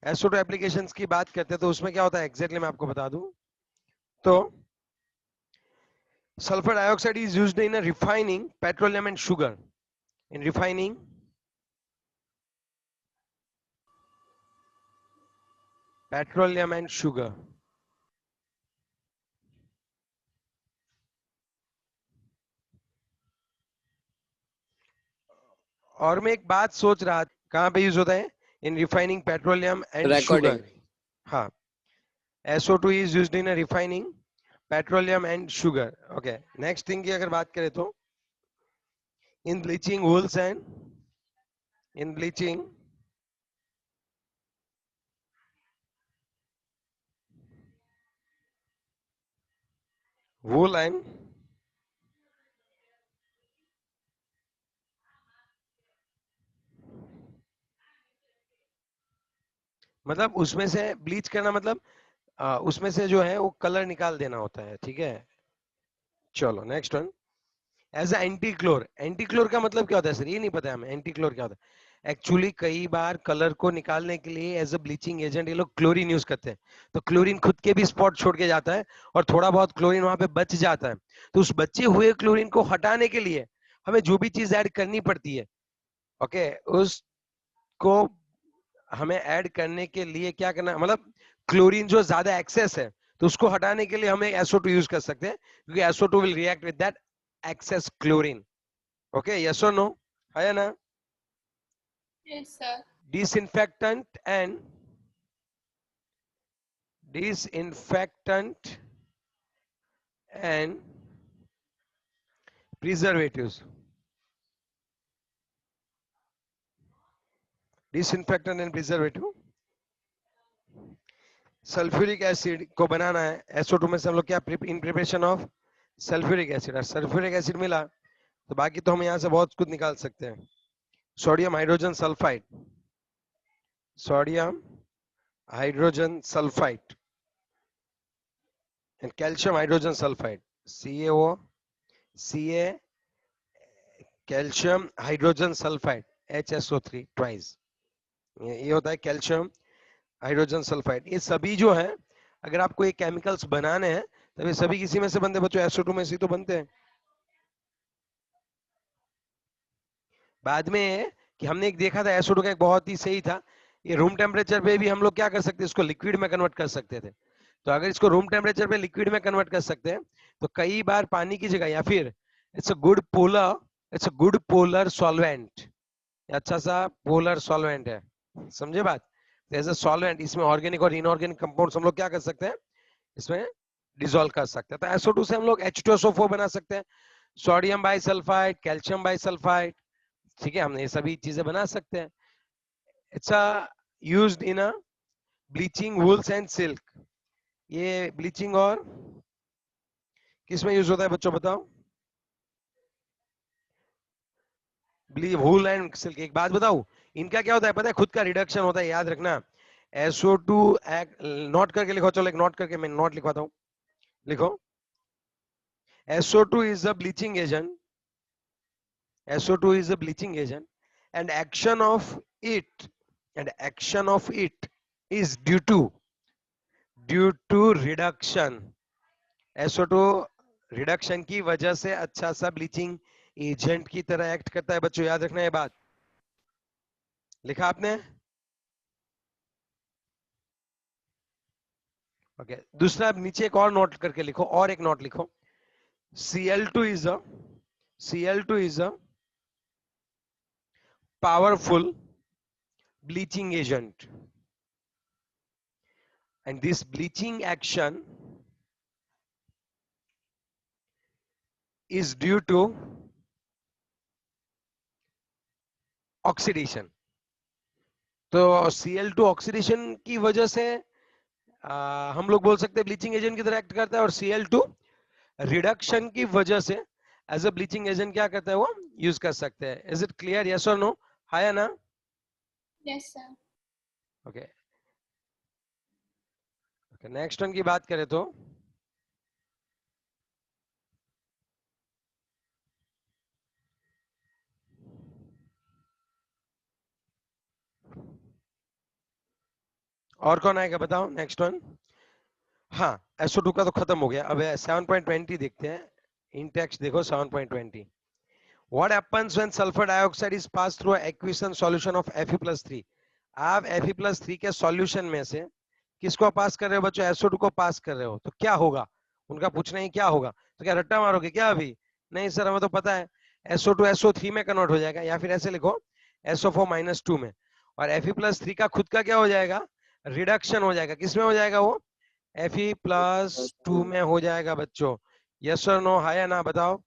SO2 applications की बात करते हैं तो उसमें क्या होता है एग्जैक्टली मैं आपको बता दूं तो sulfur dioxide is used in refining petroleum and sugar. In refining petroleum and sugar. और मैं एक बात सोच रहा कहां पे यूज होता है in refining petroleum and Recording. Sugar. हाँ, SO2 is used in refining petroleum and sugar. Okay, next thing की अगर बात करें तो in bleaching wools and in bleaching wool and मतलब उसमें से ब्लीच करना मतलब उसमें से जो है वो कलर निकाल देना होता है. ठीक है, चलो next one. As a antichlor. Antichlor का मतलब क्या होता है सर? ये नहीं पता है हमें एंटी क्लोर क्या होता है. एक्चुअली कई बार कलर को निकालने के लिए एज अ ब्लीचिंग एजेंट ये लोग क्लोरीन यूज करते हैं. तो क्लोरीन खुद के भी स्पॉट छोड़ के जाता है और थोड़ा बहुत क्लोरीन वहां पे बच जाता है. तो उस बचे हुए क्लोरीन को हटाने के लिए हमें जो भी चीज ऐड करनी पड़ती है, ओके, उसको हमें ऐड करने के लिए क्या करना, मतलब क्लोरीन जो ज्यादा एक्सेस है तो उसको हटाने के लिए हमें SO2 यूज कर सकते हैं क्योंकि SO2 will react with that excess chlorine. Okay, yes और नो, है या ना? Yes, sir. Disinfectant and disinfectant and preservatives. Disinfectant and preservative. Sulphuric acid को बनाना है SO2 में से हम लोग क्या in preparation of sulphuric acid. और सल्फ्यूरिक एसिड मिला तो बाकी तो हम यहाँ से बहुत कुछ निकाल सकते हैं. Sodium hydrogen sulphide, sodium hydrogen sulphide and calcium hydrogen sulphide, CaO, Ca, calcium hydrogen sulphide, HSO3 twice. ये होता है कैल्शियम हाइड्रोजन सल्फाइड. ये सभी जो है अगर आपको ये केमिकल्स बनाने हैं तो ये सभी किसी में से बनते हैं बच्चों? SO2 में से तो बनते हैं. बाद में कि हमने एक देखा था SO2 का एक बहुत ही सही था, ये रूम टेम्परेचर पे भी हम लोग क्या कर सकते हैं, इसको लिक्विड में कन्वर्ट कर सकते थे. तो अगर इसको रूम टेम्परेचर पे लिक्विड में कन्वर्ट कर सकते हैं तो कई बार पानी की जगह या फिर it's a good polar solvent, अच्छा सा पोलर सॉल्वेंट है. समझे बात? एज अ सॉल्वेंट इसमें ऑर्गेनिक और इनऑर्गेनिक कंपाउंड्स हम लोग क्या कर सकते हैं, इसमें डिसॉल्व कर सकते हैं. तो SO2 से हम लोग H2SO4 बना सकते हैं, सोडियम बाइसल्फाइड, कैल्शियम बाइसल्फाइड. ठीक है, हमने ये सभी चीजें बना सकते हैं. It's used in a bleaching wools and silk. ये ब्लीचिंग और किसमें यूज होता है बच्चों बताओ? Wool and silk. एक बात बताओ, इनका क्या होता है पता है? खुद का रिडक्शन होता है, याद रखना. SO2 नोट करके लिखो. चलो एक नोट करके मैं नोट लिखवाता हूं. लिखो, SO2 is a bleaching agent. SO2 is a bleaching agent, and action of it is due to reduction. SO2 reduction की वजह से अच्छा सा ब्लीचिंग एजेंट की तरह एक्ट करता है बच्चों, याद रखना ये बात. लिखा आपने? ओके, दूसरा नीचे एक और नोट करके लिखो, और एक नोट लिखो. Cl2 is a powerful bleaching agent, and this bleaching action is due to oxidation. तो Cl2 ऑक्सीडेशन की वजह से हम लोग बोल सकते हैं ब्लीचिंग एजेंट की तरह एक्ट करता है, और Cl2 रिडक्शन की वजह से एज अ ब्लीचिंग एजेंट क्या करता है, वो यूज कर सकते हैं. Is it clear? यस और नो, है या ना? Yes, sir. Okay, next one की बात करें तो और कौन आएगा बताओ नेक्स्ट वन। हाँ, SO2 का तो खत्म हो गया। अब 7.20 देखते हैं। इन टेक्स्ट देखो 7.20। What happens when sulfur dioxide is passed through an aqueous solution of Fe+3? आप Fe+3 के सॉल्यूशन में से किसको पास कर रहे हो बच्चों? SO2 को पास कर रहे हो, तो क्या होगा? उनका पूछना ही क्या होगा। तो क्या रट्टा मारोगे क्या अभी? नहीं सर, हमें तो पता है SO2 SO3 में कन्वर्ट हो जाएगा, या फिर ऐसे लिखो SO4-2 में। और Fe+3 का खुद का क्या हो जाएगा? रिडक्शन हो जाएगा। किसमें हो जाएगा वो? Fe+2 में हो जाएगा बच्चों। यस और नो, हाँ या ना बताओ।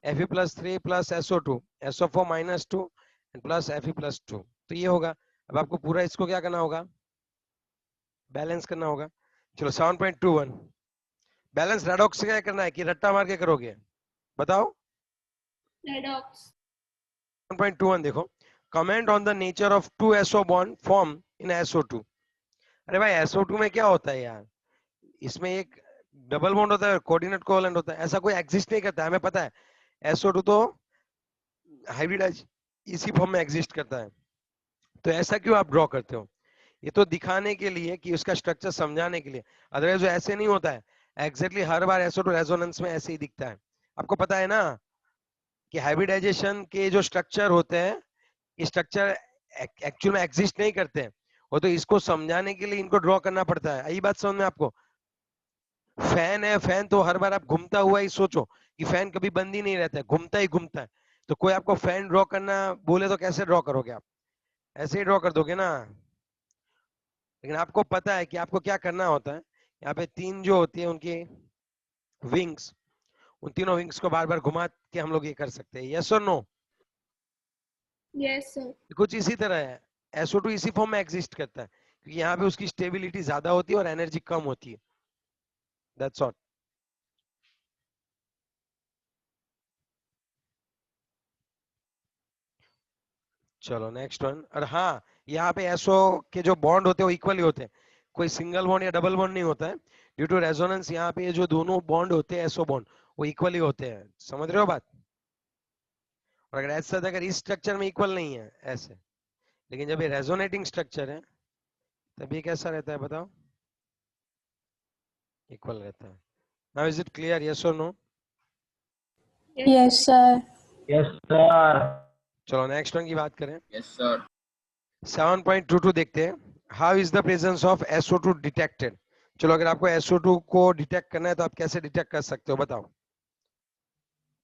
Fe+3 plus SO2, SO4-2 plus Fe+2, तो ये होगा। अब आपको पूरा इसको क्या करना होगा? बैलेंस करना होगा। चलो 7.21। बैलेंस रेडॉक्स से क्या करना है कि रट्टा मार के करोगे? बताओ। Redox. 7.21 देखो। Comment on the nature of 2SO bond form in SO2। अरे भाई SO2 में क्या होता है यार? इसमें एक डबल बॉन्ड होता है, कोऑर्डिनेट कोवेलेंट होता है। ऐसा कोई एग्जिस्ट नहीं करता, हमें पता है। SO2 तो हाइब्रिडाइज इसी फॉर्म में एग्जिस्ट करता है। तो ऐसा क्यों आप ड्रॉ करते हो? ये तो दिखाने के लिए कि उसका स्ट्रक्चर समझाने के लिए। अदरवाइज ऐसे नहीं होता है। एग्जैक्टली हर बार SO2 रेजोनेंस में ऐसे ही दिखता है। आपको पता है ना कि हाइब्रिडाइजेशन के जो स्ट्रक्चर होते हैं, ये स्ट्रक्चर एक्चुअल में एग्जिस्ट नहीं करते हैं। वो तो इसको समझाने के लिए इनको ड्रॉ करना पड़ता है। यही बात समझ में आपको? फैन है, फैन तो हर बार आप घूमता हुआ ही सोचो कि फैन कभी बंद ही नहीं रहता है, घूमता ही घूमता है। तो कोई आपको फैन ड्रॉ करना बोले तो कैसे ड्रॉ करोगे आप? ऐसे ही ड्रॉ कर दोगे ना। लेकिन आपको पता है कि आपको क्या करना होता है। यहाँ पे तीन जो होती है उनकी विंग्स, उन तीनों विंग्स को बार बार घुमा के हम लोग ये कर सकते हैं। यस और नो? Yes, sir. कुछ इसी तरह है। SO2 इसी फॉर्म में एग्जिस्ट करता है क्योंकि यहाँ पे उसकी स्टेबिलिटी ज्यादा होती है और एनर्जी कम होती है। That's all. चलो नेक्स्ट वन। और हाँ, यहाँ पे SO के जो बॉन्ड होते हैं वो इक्वली होते हैं, कोई सिंगल बॉन्ड या डबल बॉन्ड नहीं होता है। ड्यू टू रेजोनेंस यहाँ पे ये जो दोनों बॉन्ड होते हैं SO बॉन्ड, वो इक्वली होते हैं। समझ रहे हो बात? और अगर ऐसा अगर इस स्ट्रक्चर में इक्वल नहीं है ऐसे, लेकिन जब ये रेजोनेटिंग स्ट्रक्चर है तब ये कैसा रहता है बताओ? इक्वल रहता है। Now is it clear? Yes और no? Yes, sir. Yes, sir. चलो नेक्स्ट वन की बात करें। Yes, sir. 7.22 देखते हैं। How is the presence of SO2 detected? चलो अगर आपको SO2 को डिटेक्ट करना है तो आप कैसे डिटेक्ट कर सकते हो बताओ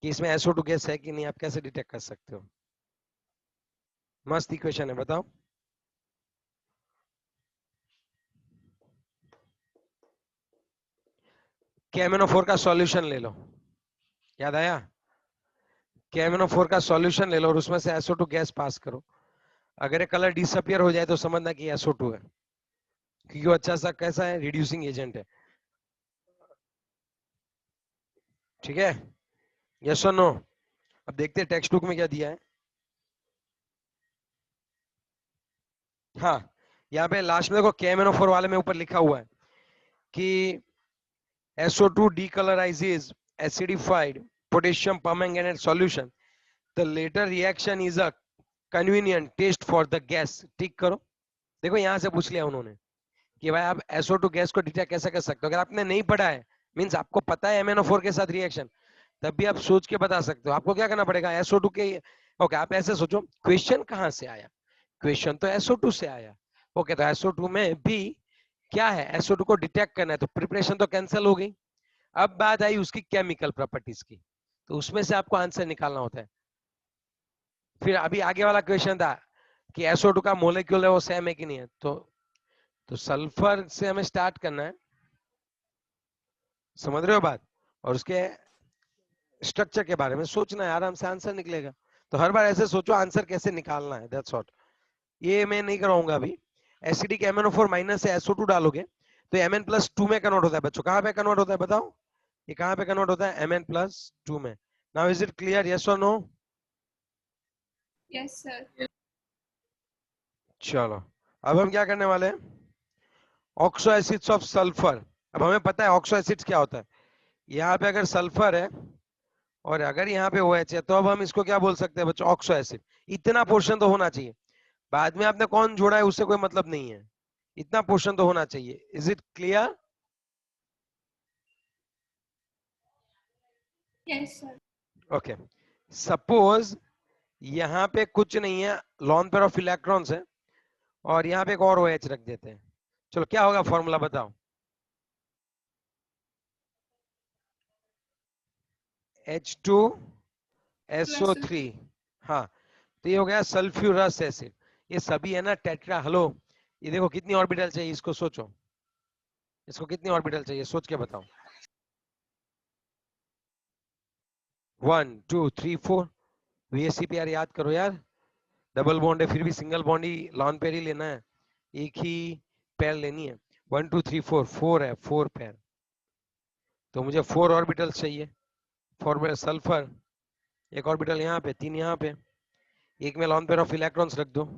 कि इसमें SO2 गैस है कि नहीं? आप कैसे डिटेक्ट कर सकते हो? मस्त इक्वेशन है, बताओ। KMnO4 का सॉल्यूशन ले लो। याद आया? KMnO4 का सॉल्यूशन ले लो और उसमें से SO2 गैस पास करो। अगर ये कलर डिसअपियर हो जाए तो समझना कि SO2 है, क्योंकि वो अच्छा सा कैसा है, रिड्यूसिंग एजेंट है। ठीक है? यस और नो? अब देखते हैं टेक्स्ट बुक में क्या दिया है। हाँ, यहाँ पे लास्ट में देखो KMnO4 वाले में ऊपर लिखा हुआ है कि SO2 decolorizes acidified potassium permanganate solution. The later reaction is a convenient test for the gas. टिक करो। देखो यहाँ से पूछ लिया उन्होंने कि भाई आप SO2 गैस को डिटेक्ट कैसे कर सकते हो। अगर आपने नहीं पढ़ा है, मींस आपको पता है MnO4 के साथ रिएक्शन, तब भी आप सोच के बता सकते हो। आपको क्या करना पड़ेगा? SO2 के, ओके आप ऐसे सोचो क्वेश्चन कहाँ से आया? क्वेश्चन तो SO2 से आया। ओके, तो SO2 में भी क्या है? SO2 को डिटेक्ट करना है, तो प्रिपरेशन तो कैंसिल हो गई। अब बात आई उसकी केमिकल प्रॉपर्टीज की, तो उसमें से आपको आंसर निकालना होता है। फिर अभी आगे वाला क्वेश्चन था कि SO2 का मोलेक्यूल है वो सेम है कि नहीं है। तो सल्फर से हमें स्टार्ट करना है, समझ रहे हो बात? और उसके स्ट्रक्चर के बारे में सोचना है, आराम से आंसर निकलेगा। तो हर बार ऐसे सोचो आंसर कैसे निकालना है, दैट्स ऑल। ये मैं नहीं कराऊंगा अभी। एसिडिक MnO4 माइनस से SO2 डालोगे तो Mn+2 में कन्वर्ट होता है बच्चों। कहां पे कन्वर्ट होता है बताओ? ये कहां पे कन्वर्ट होता है? Mn+2 में। Now is it clear? Yes और नो? Yes, sir. चलो अब हम क्या करने वाले हैं? Oxo acids of sulphur. अब हमें पता है ऑक्सो एसिड्स क्या होता है। यहाँ पे अगर सल्फर है और अगर यहाँ पे OH है तो अब हम इसको क्या बोल सकते हैं बच्चों? Oxo acid. इतना पोर्शन तो होना चाहिए। बाद में आपने कौन जोड़ा है उससे कोई मतलब नहीं है। इतना पोर्शन तो होना चाहिए। Is it clear? Yes, sir. Okay, suppose यहाँ पे कुछ नहीं है, लॉन पेयर ऑफ इलेक्ट्रॉन्स है, और यहाँ पे एक और OH रख देते हैं। चलो क्या होगा फॉर्मूला बताओ। H2SO3। हाँ, तो ये हो गया सल्फ्यूरस एसिड। ये सभी है ना टेट्रा। हेलो, ये देखो कितनी ऑर्बिटल चाहिए, इसको सोचो, इसको कितनी ऑर्बिटल चाहिए, सोच के बताओ। 1 2 3 4। VSCP यार याद करो यार, डबल बॉन्ड है फिर भी सिंगल बॉन्ड ही, लॉन पेयर ही लेना है, एक ही पेयर लेनी है। 1 2 3 4, 4 है, 4 पेयर, तो मुझे 4 ऑर्बिटल चाहिए फॉर सल्फर। एक ऑर्बिटल यहाँ पे, 3 यहाँ पे, एक में लॉन पेयर ऑफ इलेक्ट्रॉन्स रख दो,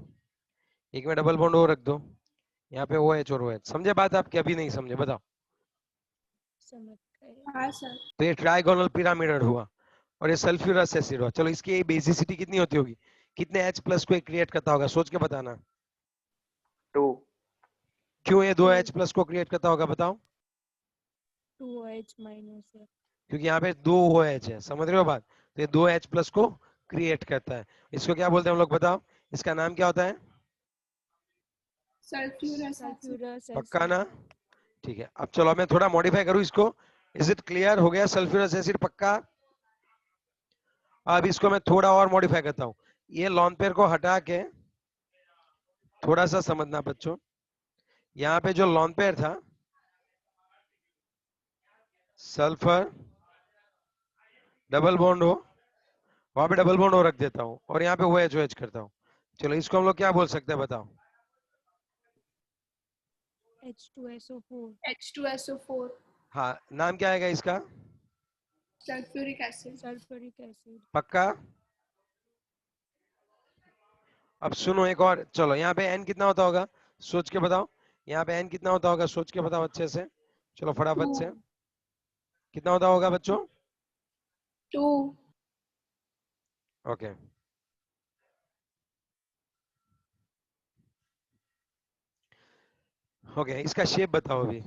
एक में डबल बॉन्ड ओ रख दो, यहाँ पे OH और OH। समझे बात आपकी, अभी नहीं समझे बताओ। समझ गए। हाँ सर। तो ये ट्राइगोनल पिरामिड हुआ, और ये सल्फ्यूरस एसिड हुआ। चलो इसकी बेसिसिटी कितनी होती होगी, कितने H+ को क्रिएट करता होगा, सोच के बताना। 2। क्यों ये 2 H+ को क्रिएट करता होगा बताओ। 2H माइनस है। क्योंकि यहाँ पे 2 OH है, समझ रहे हो बात, तो ये 2 H+ को क्रिएट करता है। इसको क्या बोलते हैं हम लोग बताओ, इसका नाम क्या होता है? Sulfurous acid. सल्फ्यूरस पक्का ना? ठीक है, अब चलो मैं थोड़ा मॉडिफाई करूँ इसको। Is it clear? हो गया सल्फ्यूरस एसिड पक्का। अब इसको मैं थोड़ा और मॉडिफाई करता हूँ। ये लॉन पेयर को हटा के, थोड़ा सा समझना बच्चों, यहाँ पे जो लॉन पेयर था, सल्फर डबल बॉन्ड हो, वहां पे डबल बॉन्ड हो रख देता हूँ, और यहाँ पे OH करता हूँ। चलो इसको हम लोग क्या बोल सकते हैं बताओ। H2SO4। H2SO4. हाँ, नाम क्या आएगा इसका? Sulfuric acid. Sulphuric acid. पक्का? अब सुनो एक और, चलो यहाँ पे N कितना होता होगा, सोच के बताओ। यहाँ पे N कितना होता होगा, सोच के बताओ अच्छे से, चलो फटाफट से। 2. कितना होता होगा बच्चों? 2. ओके, ओके, इसका शेप बताओ अभी।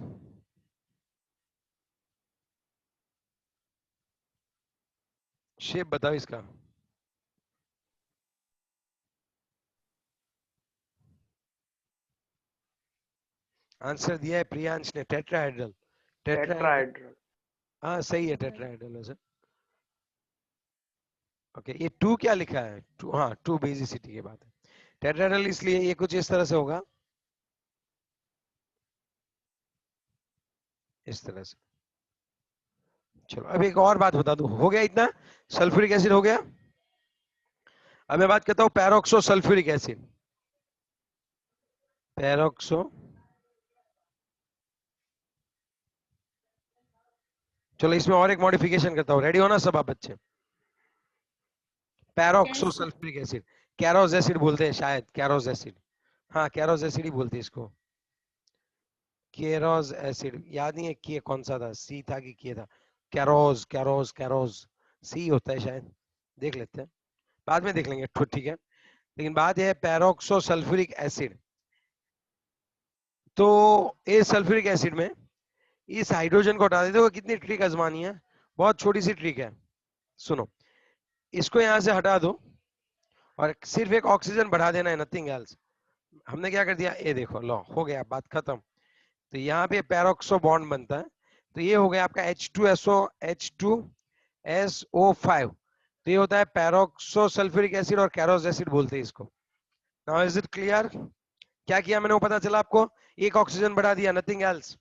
शेप बताओ इसका। आंसर दिया है प्रियांश ने, टेट्राहेड्रल। Tetrahedral, tetrahedral. हाँ सही है, टेट्राहेड्रल वैसे। ओके, ये 2 क्या लिखा है? 2, हाँ 2 बेसिसिटी की बात है। टेट्राहेड्रल इसलिए ये कुछ इस तरह से होगा, इस तरह से। चलो अब एक और बात बता दूं, हो गया इतना? सल्फ्यूरिक एसिड हो गया। अब मैं बात करता हूं पैरोक्सो सल्फ्यूरिक एसिड। पैरोक्सो, चलो इसमें और एक मॉडिफिकेशन करता हूं, रेडी हो ना सब आप बच्चे? पैरोक्सो Yes, sir. Sulphuric acid, कैरोज acid बोलते हैं शायद, कैरोज एसिड, हाँ कैरोज एसिड ही बोलते हैं इसको। कैरोज एसिड, याद नहीं है कि कौन सा था, सी था कि के था? कैरोज कैरोज कैरोज, सी होता है शायद, देख लेते हैं, बाद में देख लेंगे, ठीक है। लेकिन बात यह है पैरोक्सो सल्फ्यूरिक एसिड। तो इस सल्फ्यूरिक एसिड में इस हाइड्रोजन को हटा देते हो, कितनी ट्रिक आजमानी है, बहुत छोटी सी ट्रिक है, सुनो। इसको यहां से हटा दो, और सिर्फ एक ऑक्सीजन बढ़ा देना है, नथिंग एल्स। हमने क्या कर दिया, ये देखो, लो हो गया, बात खत्म। तो यहाँ पे पैरोक्सो बॉन्ड बनता है, तो ये हो गया आपका H2SO5। तो ये होता है पैरोक्सो सल्फ्यूरिक एसिड, और कैरोज एसिड बोलते हैं इसको। Now is it clear? क्या किया मैंने वो पता चला आपको, एक ऑक्सीजन बढ़ा दिया, nothing else.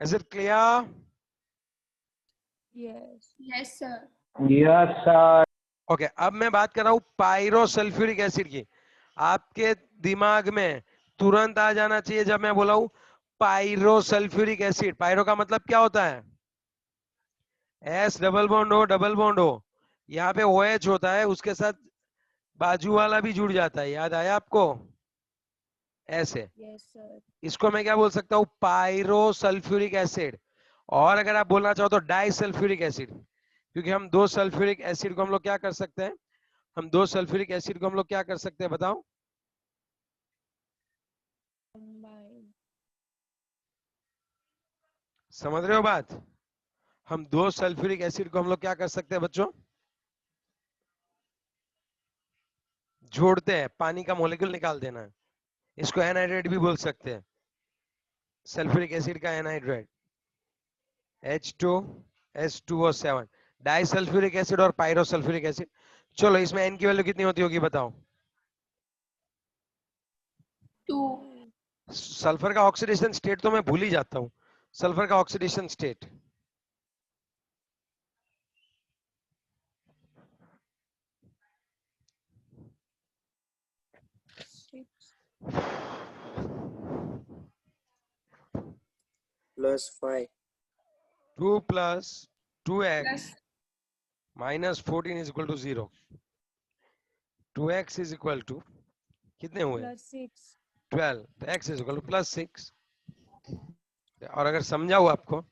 Is it clear? Yes. Yes, sir. Yes sir. Okay, अब मैं बात कर रहा हूं पायरो सल्फ्यूरिक एसिड की। आपके दिमाग में तुरंत आ जाना चाहिए जब मैं बोला हूं पायरो सल्फ्यूरिक एसिड। पायरो का मतलब क्या होता है? S डबल बॉन्ड हो, डबल बॉन्ड हो, यहाँ पे OH होता है, उसके साथ बाजू वाला भी जुड़ जाता है, याद आया आपको? ऐसे यस सर। इसको मैं क्या बोल सकता हूँ, पायरो सल्फ्यूरिक एसिड। और अगर आप बोलना चाहो तो डाई सल्फ्यूरिक एसिड, क्योंकि हम दो सल्फ्यूरिक एसिड को हम लोग क्या कर सकते हैं, हम दो सल्फ्यूरिक एसिड को हम लोग क्या कर सकते हैं बताओ? कंबाइन। समझ रहे हो बात? हम दो सल्फ्यूरिक एसिड को हम लोग क्या कर सकते हैं बच्चों, जोड़ते हैं, पानी का मॉलिक्यूल निकाल देना है। इसको एनहाइड्रेट भी बोल सकते हैं, सल्फ्यूरिक एसिड का एनहाइड्रेट, H2S2O7, डाइसल्फ्यूरिक एसिड और पायरोसल्फ्यूरिक एसिड। चलो इसमें N की वैल्यू कितनी होती होगी बताओ? 2. सल्फर का ऑक्सीडेशन स्टेट तो मैं भूल ही जाता हूँ, सल्फर का oxidation state Six. +5. 2 plus 2x Plus minus 14 is equal to 0. 2x is equal to कितने हुए? Plus 6. 12. तो x is equal to plus 6. और अगर समझाओ आपको,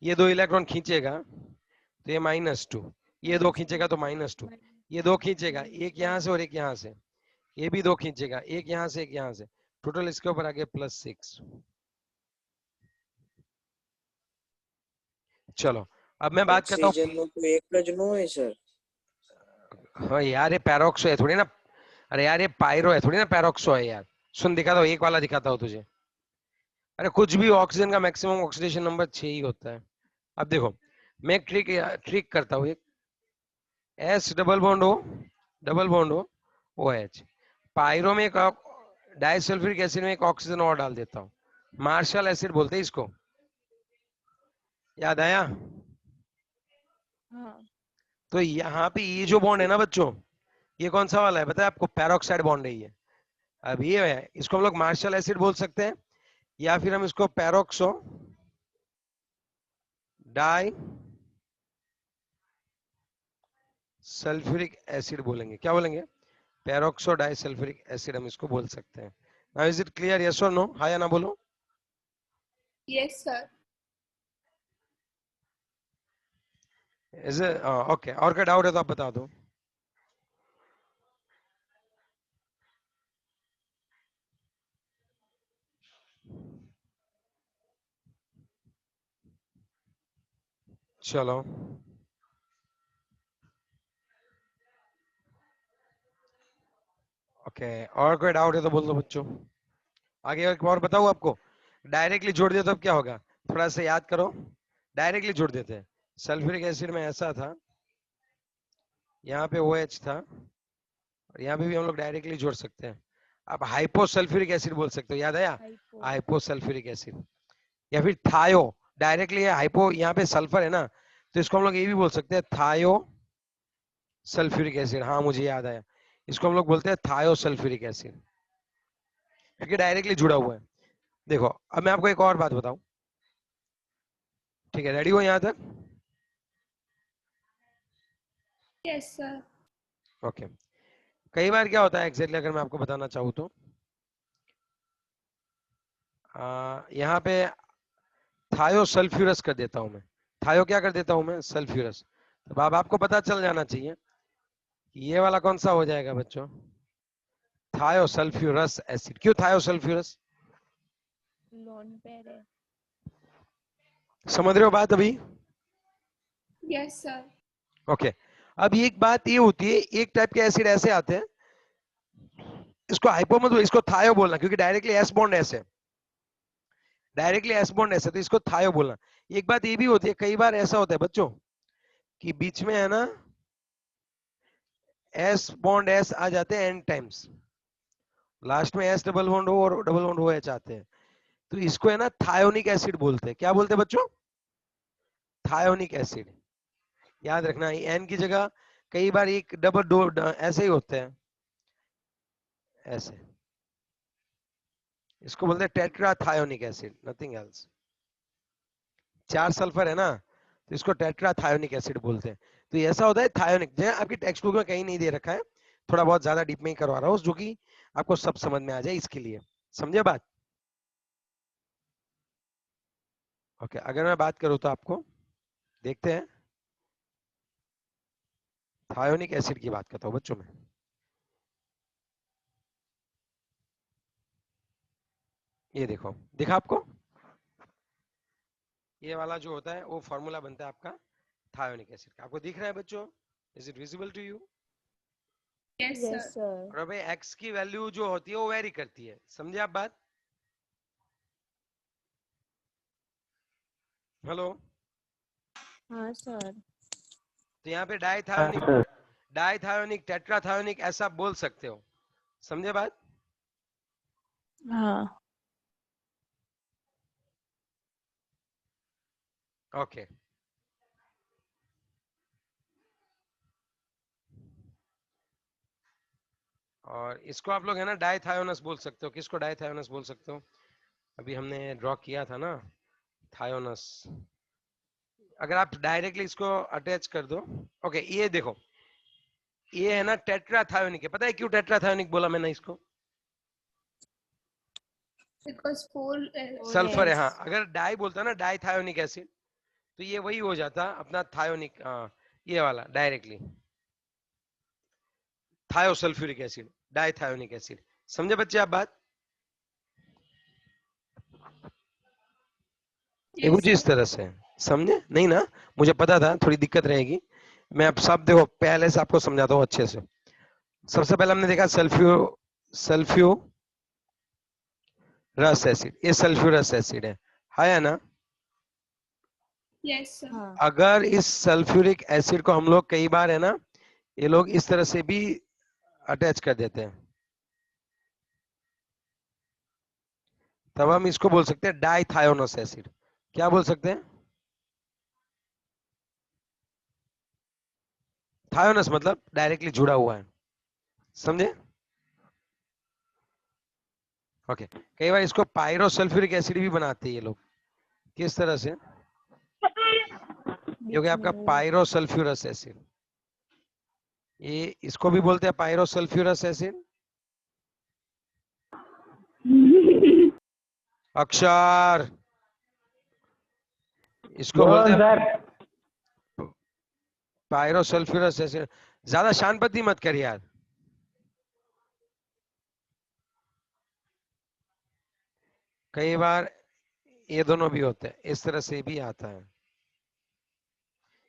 ये दो इलेक्ट्रॉन खींचेगा तो ये -2, ये दो खींचेगा तो -2, ये दो खींचेगा एक यहाँ से और एक यहाँ से, ये भी दो खींचेगा एक यहाँ से एक यहाँ से, टोटल इसके ऊपर आ गया +6। चलो अब मैं बात करता हूँ। ऑक्सीजन નો તો એક જ નો હોય સર. हाँ यार ये पैरोक्सो है थोड़ी ना, अरे यार ये पायरो है थोड़ी ना पैरोक्सो है यार। सुन दिखाता हूँ, एक वाला दिखाता हूँ तुझे। अरे कुछ भी ऑक्सीजन का मैक्सिमम ऑक्सीडेशन नंबर 6 ही होता है। अब देखो मैं एक ट्रिक करता हूँ, एक S double bond O OH, pyro में एक डाइसल्फ्यूरिक एसिड में एक ऑक्सीजन और डाल देता हूँ, मार्शल एसिड बोलते हैं इसको, याद आया? हाँ। तो यहाँ पे ये जो बॉन्ड है ना बच्चों, ये कौन सा वाला है बताया आपको? पैरोक्साइड बॉन्ड है ये। अब ये है, इसको हम लोग मार्शल एसिड बोल सकते हैं या फिर हम इसको पैरोक्सो डाई सल्फ्यूरिक एसिड बोलेंगे। क्या बोलेंगे? पैरोक्सो डाई सल्फ्यूरिक एसिड हम इसको बोल सकते हैं। Now is it clear? Yes और नो? हाँ या ना बोलो। yes sir. इज ओके, और क्या डाउट है तो आप बता दो। चलो ओके, और कोई डाउट है तो बोल दो बच्चों। आगे एक और बताऊं आपको, डायरेक्टली जोड़ दिया तो अब क्या होगा, थोड़ा सा याद करो। डायरेक्टली जोड़ देते हैं, सल्फ्यूरिक एसिड में ऐसा था, यहाँ पे OH था और यहाँ पे भी हम लोग डायरेक्टली जोड़ सकते हैं। आप हाइपोसल्फ्यूरिक एसिड बोल सकते हो, याद आया? Hypo. हाइपोसल्फ्यूरिक एसिड या फिर थायो, डायरेक्टली हाइपो, यहाँ पे सल्फर है ना, तो इसको हम लोग ये भी बोल सकते हैं थायो सल्फ्यूरिक एसिड। हाँ मुझे याद आया, इसको हम लोग बोलते हैं थायो सल्फ्यूरिक एसिड, क्योंकि डायरेक्टली जुड़ा हुआ है। देखो अब मैं आपको एक और बात बताऊं, ठीक है? रेडी हो यहाँ तक? Yes sir. ओके कई बार क्या होता है एग्जैक्टली, अगर मैं आपको बताना चाहूँ तो यहाँ पे थायो सल्फ्यूरस कर देता हूं मैं, थायो क्या कर देता हूं मैं? सल्फ्यूरस। तो अब आपको पता चल जाना चाहिए कि ये वाला कौन सा हो जाएगा बच्चों? थायो सल्फ्यूरस एसिड। क्यों थायो सल्फ्यूरस? Lone pair है। समझ रहे हो बात अभी? Yes sir. ओके अब एक बात ये होती है, एक टाइप के एसिड ऐसे आते हैं, इसको हाइपो मत, इसको थायो बोलना, क्योंकि डायरेक्टली एस बॉन्ड ऐसे, डायरेक्टली एस बॉन्ड ऐसे, तो इसको थायो बोलना। एक बात ये भी होती है, कई बार ऐसा होता है बच्चों कि बीच में है ना एस बॉन्ड एस आ जाते हैं एन टाइम्स, लास्ट में एस डबल बॉन्ड हो और डबल बॉन्ड हो एच आते हैं, तो इसको है ना थायोनिक एसिड बोलते हैं। क्या बोलते हैं बच्चों? Thionic acid. याद रखना एन की जगह कई बार एक डबल दो ऐसे ही होते हैं, ऐसे, इसको बोलते हैं tetra thionic acid, nothing else. 4 sulphur है ना, तो इसको टेट्रा थायोनिक एसिड बोलते हैं। तो ये ऐसा होता है थायोनिक, जो आपकी टेक्स्ट बुक में कहीं नहीं दे रखा है, थोड़ा बहुत ज्यादा डीप में ही करवा रहा हूँ, जो कि आपको सब समझ में आ जाए इसके लिए। समझे बात? ओके अगर मैं बात करूं तो आपको देखते हैं, थायोनिक एसिड की बात करता हूं बच्चों में। ये देखो, दिखा आपको? ये वाला जो होता है वो फॉर्मूला बनता है आपका थायोनिक एसिड का। आपको दिख रहा है बच्चों? Is it visible to you? Yes, sir. Yes, sir. और भाई एक्स की वैल्यू जो होती है वो वेरी करती है, समझे आप बात? हेलो? हाँ सर। तो यहाँ पे हाँ सर। डाइथायोनिक, टेट्राथायोनिक ऐसा बोल सकते हो, समझे बात? हाँ। ओके। और इसको आप लोग है ना डाइथायोनस बोल सकते हो। किसको डाइथायोनस बोल सकते हो? अभी हमने ड्रॉ किया था ना थायोनस। अगर आप डायरेक्टली इसको अटैच कर दो। ओके, ये देखो, ये है ना टेट्राथायोनिक है। पता है क्यों टेट्राथायोनिक बोला मैंने इसको? Because four. सल्फर है, Yes. हाँ। अगर डाई बोलता ना डाइथायोनिक एसिड, तो ये वही हो जाता अपना थायोनिक, ये वाला डायरेक्टली थायोसल्फ्यूरिक एसिड, डाइथायोनिक एसिड। समझे बच्चे आप बात? ये Yes, कुछ इस sir. तरह से समझे नहीं ना? मुझे पता था थोड़ी दिक्कत रहेगी। मैं अब सब देखो पहले से आपको समझाता हूँ अच्छे से। सबसे पहले हमने देखा सल्फ्यू रस एसिड। ये सल्फ्यूरस एसिड है ना? Yes, sir. हाँ। अगर इस सल्फ्यूरिक एसिड को हम लोग कई बार है ना, ये लोग इस तरह से भी अटैच कर देते हैं, तब हम इसको बोल सकते हैं डाइथायोनस एसिड। क्या बोल सकते हैं? थायोनस मतलब डायरेक्टली जुड़ा हुआ है, समझे? ओके। कई बार इसको पायरोसल्फ्यूरिक एसिड भी बनाते हैं ये लोग। किस तरह से? क्योंकि बीच में आपका वो पायरोसल्फ्यूरस एसिड, ये इसको भी बोलते हैं पायरोसल्फ्यूरस एसिड। अक्षर, इसको बोलते बोलो हैं सर। पायरोसल्फ्यूरस एसिड। ज्यादा शानपति मत कर यार। कई बार ये दोनों भी होते हैं, इस तरह से भी आता है।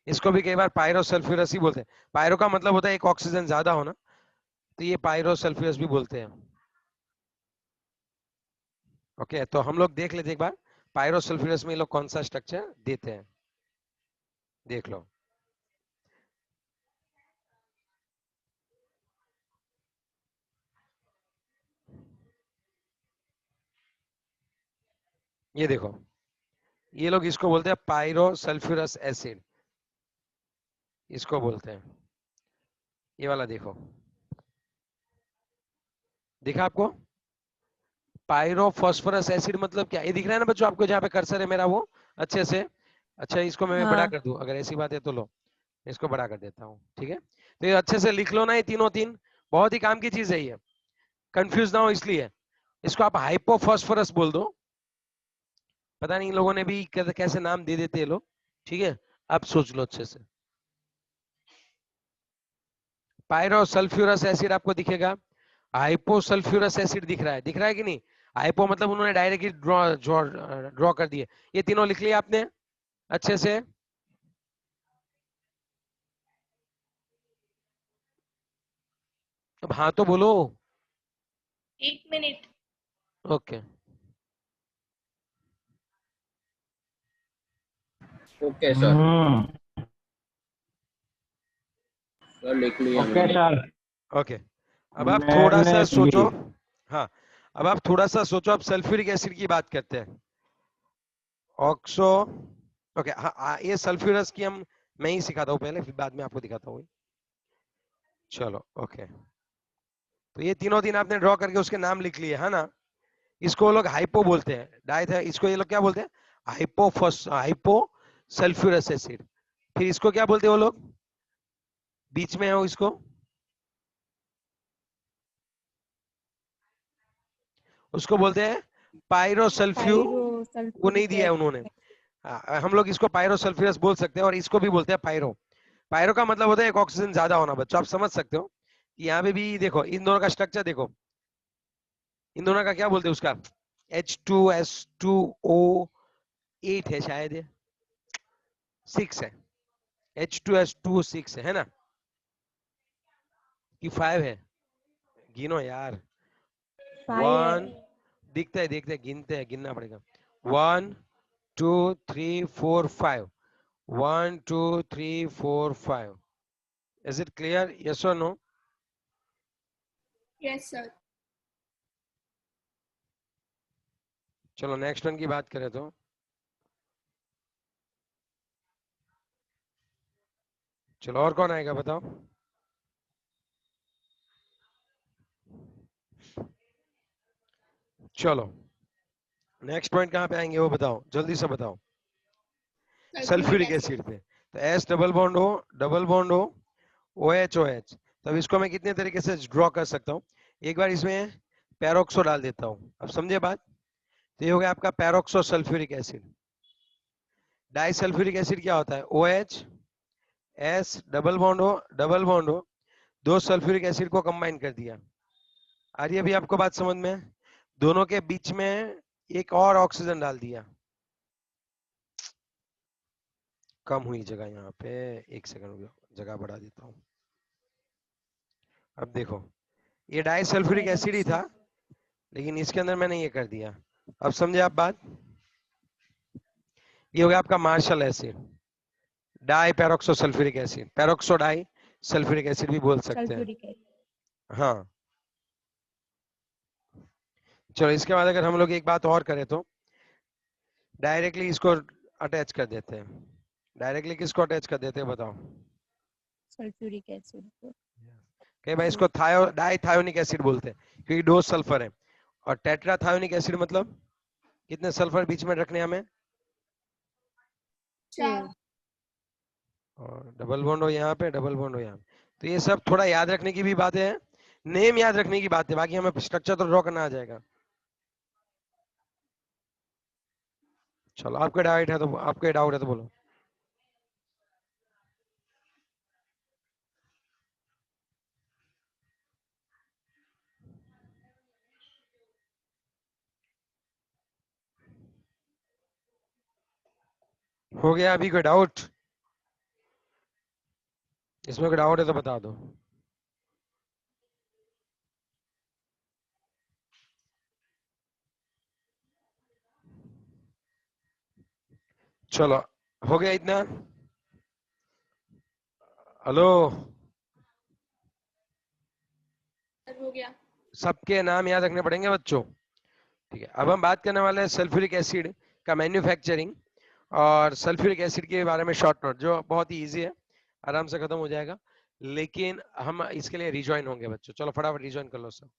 इसको भी कई बार पायरोसल्फ्यूरस ही बोलते हैं। पायरो का मतलब होता है एक ऑक्सीजन ज्यादा होना, तो ये पायरोसल्फ्यूरस भी बोलते हैं। ओके, तो हम लोग देख लेते एक बार पायरोसल्फ्यूरस में ये लोग कौन सा स्ट्रक्चर देते हैं, देख लो। ये देखो, ये लोग इसको बोलते हैं पायरोसल्फ्यूरस एसिड, इसको बोलते हैं। ये वाला देखो, दिखा आपको? पायरोफॉस्फोरस एसिड मतलब क्या? ये दिख रहा है ना बच्चों आपको, जहाँ पे कर्सर है मेरा वो अच्छे से? अच्छा, इसको मैं बड़ा हाँ। कर दूं अगर ऐसी बात है तो? लो, इसको बड़ा कर देता हूँ, ठीक है? तो ये अच्छे से लिख लो ना, ये तीनों तीन बहुत ही काम की चीज है ये, कंफ्यूज ना हो इसलिए। इसको आप हाइपोफॉस्फोरस बोल दो। पता नहीं इन लोगों ने भी कैसे नाम दे देते हैं लोग, ठीक है? आप सोच लो अच्छे से। पायरोसल्फ्यूरस एसिड आपको दिखेगा, हाइपोसल्फ्यूरस एसिड दिख रहा है कि नहीं? हाइपो मतलब उन्होंने डायरेक्टली ड्रॉ कर दिए। ये तीनों लिख लिया आपने अच्छे से? अब हाँ तो बोलो। 1 minute. Okay, okay sir. Sir लिख लिया ओके मैंने। सर। ओके। अब आप थोड़ा मैंने सा सोचो। भी। हाँ, अब आप थोड़ा सा सोचो, अब सल्फ्यूरिक एसिड की बात करते हैं। ऑक्सो, ओके, हाँ, ये सल्फ्यूरस की मैं ही सिखाता हूँ पहले, फिर बाद में आपको दिखाता हूँ। चलो, ओके। तो ये तीनों दिन आपने ड्रॉ करके उसके नाम लिख लिए है ना? इसको लोग हाइपो बोलते हैं, इसको ये लोग क्या बोलते हैं? Hypo sulphurous acid. फिर इसको क्या बोलते हैं वो लोग बीच में है वो, इसको उसको बोलते हैं पायरोसल्फ्यू। वो नहीं पायरोसल्फ्यूरिक दिया है उन्होंने। एसिड। हम लोग इसको पायरोसल्फ्यूरस बोल सकते हैं, और इसको भी बोलते हैं पायरो। पायरो का मतलब होता है एक ऑक्सीजन ज्यादा होना। बच्चों आप समझ सकते हो कि यहाँ पे भी देखो, इन दोनों का स्ट्रक्चर देखो, इन दोनों का क्या बोलते हैं उसका? H2S2O8 है शायद ये, 6 है, H2S2 6 है ना, कि 5 है? गिनो यार। 1 दिखता है, देखते हैं, गिनते हैं, गिनना पड़ेगा। 1 2 3 4 5 1 2 3 4 5। Is it clear? यस और नो? Yes, sir. चलो नेक्स्ट वन की बात करें तो चलो, और कौन आएगा बताओ? चलो नेक्स्ट पॉइंट कहाँ पे आएंगे वो बताओ, जल्दी से बताओ। सल्फ्यूरिक एसिड पे। तो S डबल बॉन्ड हो OH OH, तब इसको मैं कितने तरीके से ड्रॉ कर सकता हूँ? एक बार इसमें पैरोक्सो डाल देता हूँ। अब समझे बात? तो ये हो गया आपका peroxo sulphuric acid. Di sulphuric acid क्या होता है? OH S डबल बॉन्ड हो, दो सल्फ्यूरिक एसिड को कंबाइन कर दिया। आ रही है अभी आपको बात समझ में? दोनों के बीच में एक और ऑक्सीजन डाल दिया। कम हुई जगह यहाँ पे, एक सेकंड जगह बढ़ा देता हूँ। अब देखो, ये डाई सल्फ्यूरिक एसिड ही था, लेकिन इसके अंदर मैंने ये कर दिया। अब समझे आप बात? ये हो गया आपका Marshall acid, di peroxo sulphuric acid, peroxo di sulphuric acid भी बोल सकते हैं। हाँ, चलो इसके बाद अगर हम लोग एक बात और करें तो डायरेक्टली इसको अटैच कर देते हैं। डायरेक्टली किसको अटैच कर देते हैं बताओ? सल्फ्यूरिक एसिड को। कई भाई इसको डाई थायोनिक एसिड बोलते हैं, क्योंकि दो सल्फर है। और टेट्रा थायोनिक एसिड मतलब कितने सल्फर बीच में रखने हमें? 4. और डबल बॉन्ड हो यहाँ पे, डबल बॉन्ड हो यहाँ पे। तो ये सब थोड़ा याद रखने की भी बातें हैं, नेम याद रखने की बात है, बाकी हमें स्ट्रक्चर तो ड्रॉ करना आ जाएगा। चलो आपके डाउट है तो बोलो। हो गया अभी कोई डाउट? इसमें कोई डाउट है तो बता दो। चलो हो गया इतना? हेलो, हो गया। सबके नाम याद रखने पड़ेंगे बच्चों, ठीक है? अब हम बात करने वाले हैं सल्फ्यूरिक एसिड का मैन्युफैक्चरिंग और सल्फ्यूरिक एसिड के बारे में शॉर्ट नोट, जो बहुत ही इजी है, आराम से खत्म हो जाएगा। लेकिन हम इसके लिए रिजॉइन होंगे बच्चों। चलो फटाफट रिजॉइन कर लो सब।